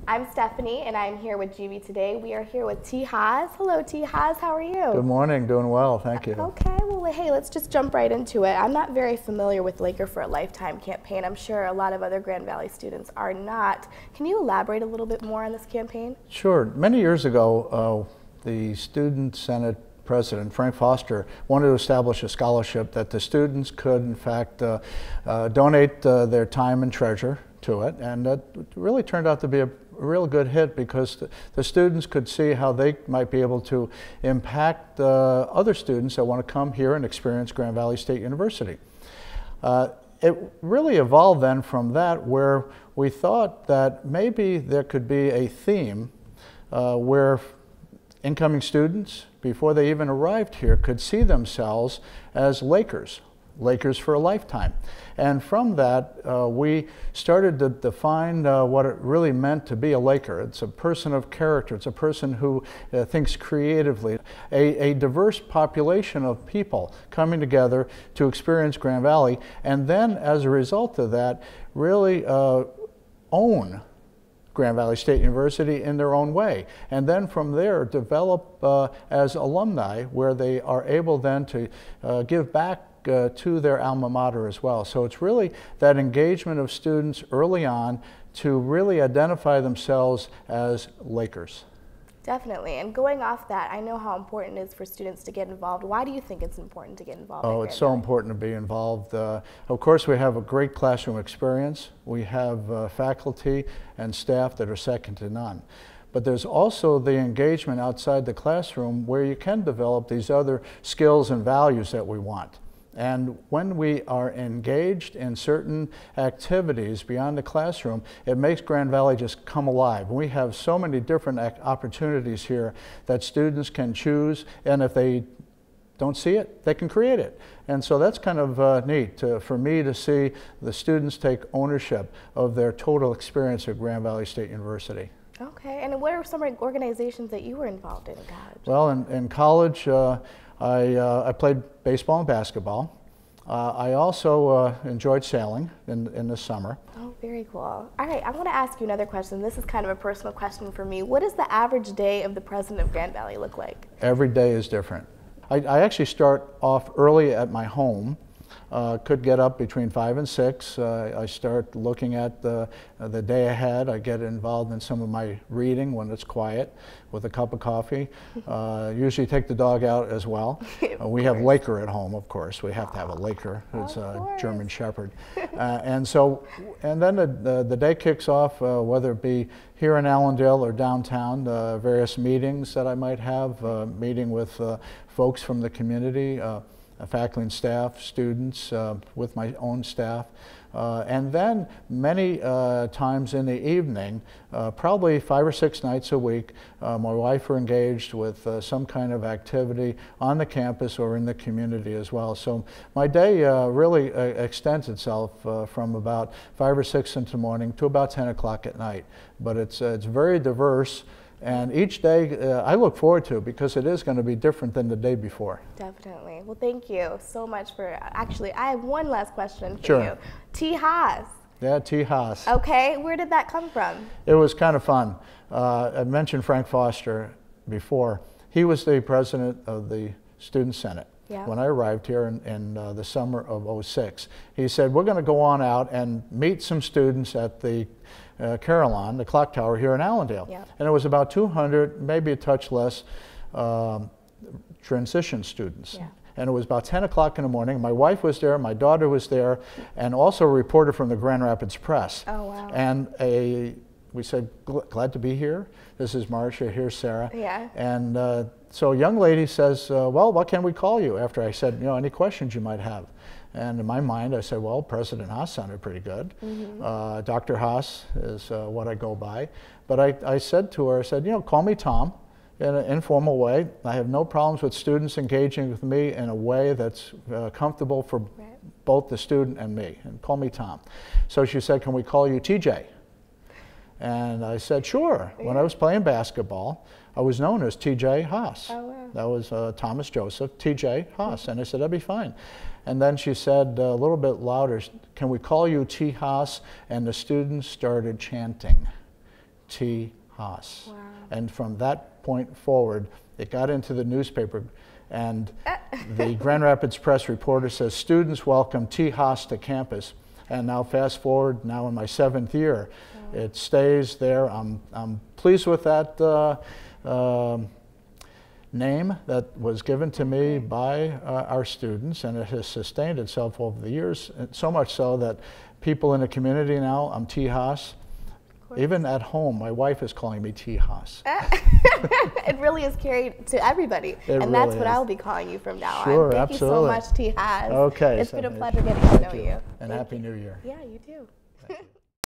I'm Stephanie, and I'm here with GV today. We are here with T. Haas. Hello, T. Haas. How are you? Good morning. Doing well. Thank you. Okay. Well, hey, let's just jump right into it. I'm not very familiar with Laker for a Lifetime campaign. I'm sure a lot of other Grand Valley students are not. Can you elaborate a little bit more on this campaign? Sure. Many years ago, the Student Senate President, Frank Foster, wanted to establish a scholarship that the students could, in fact, donate their time and treasure to it. And that really turned out to be a real good hit because the students could see how they might be able to impact other students that want to come here and experience Grand Valley State University. It really evolved then from that, where we thought that maybe there could be a theme where incoming students, before they even arrived here, could see themselves as Lakers for a lifetime. And from that, we started to define what it really meant to be a Laker. It's a person of character. It's a person who thinks creatively. A diverse population of people coming together to experience Grand Valley, and then as a result of that, really own Grand Valley State University in their own way, and then from there develop as alumni, where they are able then to give back to their alma mater as well. So it's really that engagement of students early on to really identify themselves as Lakers. Definitely. And going off that, I know how important it is for students to get involved. Why do you think it's important to get involved? Oh, it's so important to be involved. Of course, we have a great classroom experience. We have faculty and staff that are second to none. But there's also the engagement outside the classroom where you can develop these other skills and values that we want. And when we are engaged in certain activities beyond the classroom, it makes Grand Valley just come alive. We have so many different opportunities here that students can choose, and if they don't see it, they can create it. And so that's kind of neat for me to see the students take ownership of their total experience at Grand Valley State University. Okay, and what are some organizations that you were involved in college? Well, in college, I played baseball and basketball. I also enjoyed sailing in the summer. Oh, very cool. All right, I want to ask you another question. This is kind of a personal question for me. What does the average day of the president of Grand Valley look like? Every day is different. I actually start off early at my home. Could get up between 5 and 6. I start looking at the day ahead. I get involved in some of my reading when it's quiet with a cup of coffee. Usually take the dog out as well. We have Laker at home, of course. We have to have a Laker. It's a German Shepherd. And then the day kicks off, whether it be here in Allendale or downtown, various meetings that I might have, meeting with folks from the community, faculty and staff, students, with my own staff. And then many times in the evening, probably 5 or 6 nights a week, my wife are engaged with some kind of activity on the campus or in the community as well. So my day really extends itself from about 5 or 6 in the morning to about 10 o'clock at night. But it's very diverse. And each day I look forward to, because it is going to be different than the day before. Definitely. Well, thank you so much for, actually, I have one last question for Sure. you. T. Haas. Yeah, T. Haas. Okay, where did that come from? It was kind of fun. I mentioned Frank Foster before. He was the president of the Student Senate. Yeah. When I arrived here in the summer of '06. He said, we're going to go on out and meet some students at the Carillon, the clock tower here in Allendale. Yeah. And it was about 200, maybe a touch less, transition students. Yeah. And it was about 10 o'clock in the morning. My wife was there, my daughter was there, and also a reporter from the Grand Rapids Press. Oh, wow. And we said, glad to be here. This is Marcia, here's Sarah. Yeah. And so a young lady says, well, what can we call you? After I said, any questions you might have. And in my mind, I said, well, President Haas sounded pretty good. Mm-hmm. Dr. Haas is what I go by. But I said to her, I said, call me Tom in an informal way. I have no problems with students engaging with me in a way that's comfortable for both the student and me. And call me Tom. So she said, can we call you TJ? And I said, sure. Yeah. When I was playing basketball, I was known as TJ Haas. Oh, wow. That was Thomas Joseph, TJ Haas. And I said, that'd be fine. And then she said a little bit louder, can we call you T. Haas? And the students started chanting, T. Haas. Wow. And from that point forward, it got into the newspaper, and the Grand Rapids Press reporter says, students welcome T. Haas to campus. And now fast forward, now in my 7th year, it stays there. I'm pleased with that name that was given to me by our students, and it has sustained itself over the years, so much so that people in the community now, I'm T. Haas. Even at home, my wife is calling me T. Haas. It really is carried to everybody. And really that's what is. I'll be calling you from now Sure, on. Thank absolutely. you so much, T. Haas. Okay. It's been a pleasure getting to know you. And Happy New Year. Yeah, you too.